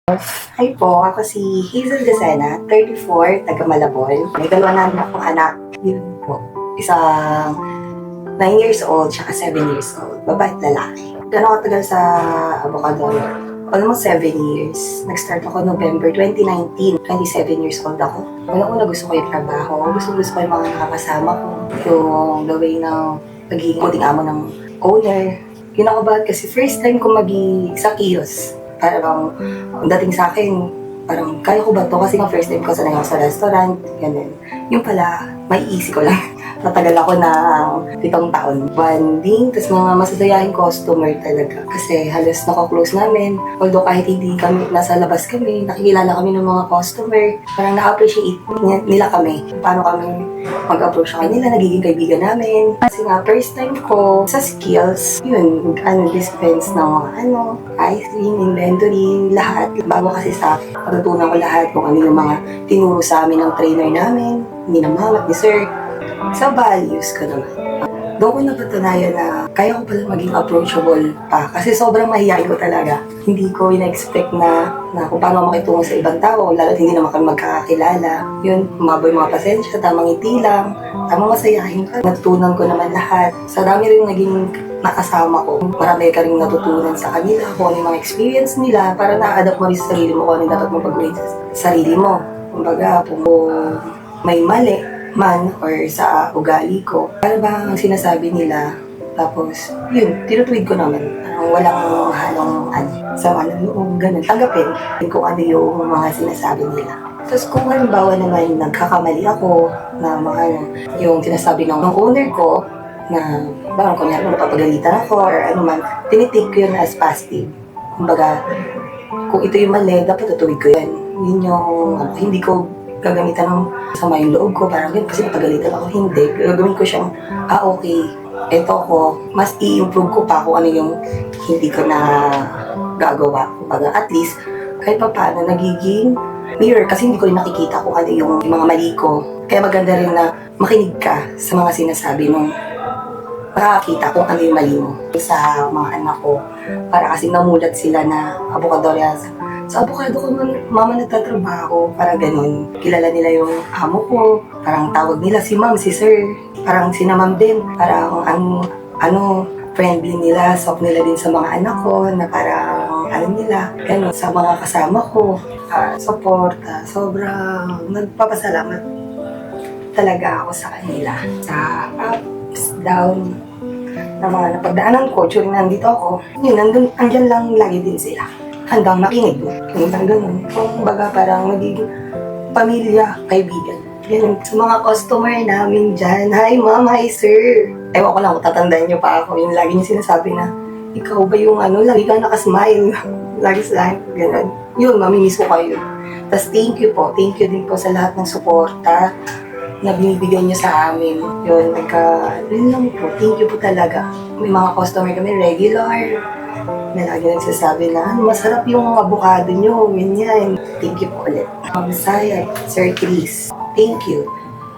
Hi po, ako si Hazel Gacena, 34, taga Malabon. May dalawa na rin akong anak. Yun po. Isang 9 years old, tsaka 7 years old. Babae at lalaki. Gano'ng katagal sa avocado? Almost 7 years. Nag-start ako November 2019. 27 years old ako. Una-una gusto ko yung trabaho. Gusto ko yung mga nakakasama ko. Yung the way ng pagiging kuting amo ng owner. Kinakabahan kasi first time ko sa kiosk. Parang ang dating sa akin, parang kaya ko ba to? Kasi nga first time ko sanay ako sa restaurant, ganun. Yung pala, may easy ko lang. Tatagal ako ng 7 taon. Bonding, tapos mga masasayahin customer talaga. Kasi halos naka-close namin. Although kahit hindi kami, nasa labas kami, nakikilala kami ng mga customer. Parang na-appreciate nila kami. Paano kami mag-approach sa kanila, nagiging kaibigan namin. Kasi nga, first time ko sa skills, yun, dispense ng mga ice cream, inventory, lahat. Bago kasi sa akin, natutunan ko lahat kung ano yung mga tinuro sa amin ng trainer namin, ni na mama, ni sir. Sa values ko naman. Doon ko napatunayan na kaya ko pala maging approachable pa. Kasi sobrang mahihain ko talaga. Hindi ko ina-expect na kung paano makitungo sa ibang tao. Lalo't hindi naman kami magkakakilala. Yun, maboy mga pasensya, tamang ngiti lang, tamang masayahin ka. Natutunan ko naman lahat. Sa dami rin naging nakasama ko. Marami ka rin natutunan sa kanila kung ano yung mga experience nila para na-adapt mo rin sa sarili mo kung ano dapat mo pag-uwi sa sarili mo. Kumbaga, kung may mali man or sa ugali ko, para ba ang sinasabi nila, tapos yun, tinutuwid ko naman, walang halong sama ng loob, ganun, tanggapin kung ano yung mga sinasabi nila. Tapos kung halimbawa naman nagkakamali ako na mga yung sinasabi ng owner ko na parang kunyari napapagalitan ako or ano man, tinitake ko yun as positive. Kumbaga, kung ito yung mali, dapat tutuwid ko yan. Yun yung hindi ko gagamitan ng sama yung loob ko, parang yun, kasi napagalitan ako, hindi. Gagawin ko siyang, okay, eto ko, mas i-improve ko pa kung ano yung hindi ko na gagawa. Kumbaga, at least, kahit pa paano, nagiging mirror, kasi hindi ko rin nakikita kung ano yung mga mali ko. Kaya maganda rin na makinig ka sa mga sinasabi nung makakakita kung ano yung mali mo sa mga anak ko. Para kasi namulat sila na abokadorya sa abukado ko mama nagtatrabaho, parang ganun. Kilala nila yung amo ko, parang tawag nila si ma'am, si sir, parang si na ma'am din, parang friendly nila, soft nila din sa mga anak ko, na parang nila, ganun, sa mga kasama ko, support, sobrang nagpapasalamat talaga ako sa kanila, sa ups, down, na mga napagdaanan ko, during nandito ako, yun, andyan lang lagi din sila. Handang makinig, hanggang ganun. Kung baga parang nagiging pamilya, kaibigan. Ganun. Sa mga customer namin dyan, hi ma'am, hi sir. Ewan ko lang kung tatandaan niyo pa ako. Yung lagi niyo sinasabi na, ikaw ba yung lagi ka nakasmile. Lagi sa akin, ganun. Yun, mamimiss ko kayo. Tapos thank you po. Thank you din po sa lahat ng suporta na binibigyan niyo sa amin. Yun, yun lang po. Thank you po talaga. May mga customer kami, regular. Na lagi nagsasabi na, masarap yung avocado nyo, ganyan. Thank you po ulit. Masaya, Sir Chris. Thank you.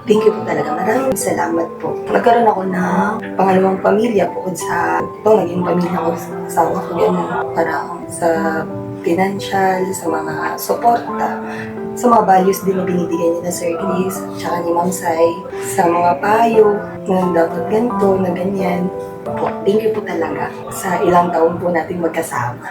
Thank you po talaga. Maraming salamat po. Nagkaroon ako ng pangalawang pamilya bukod sa naging pamilya ko sa asawa ko, ganun. Parang sa financial, sa mga suporta, sa mga values din na binibigay niya na Sir Chris, tsaka ni Ma'am Sai, sa mga payo, na dapat ganito, na ganyan. Po, thank you po talaga sa ilang taon po natin magkasama.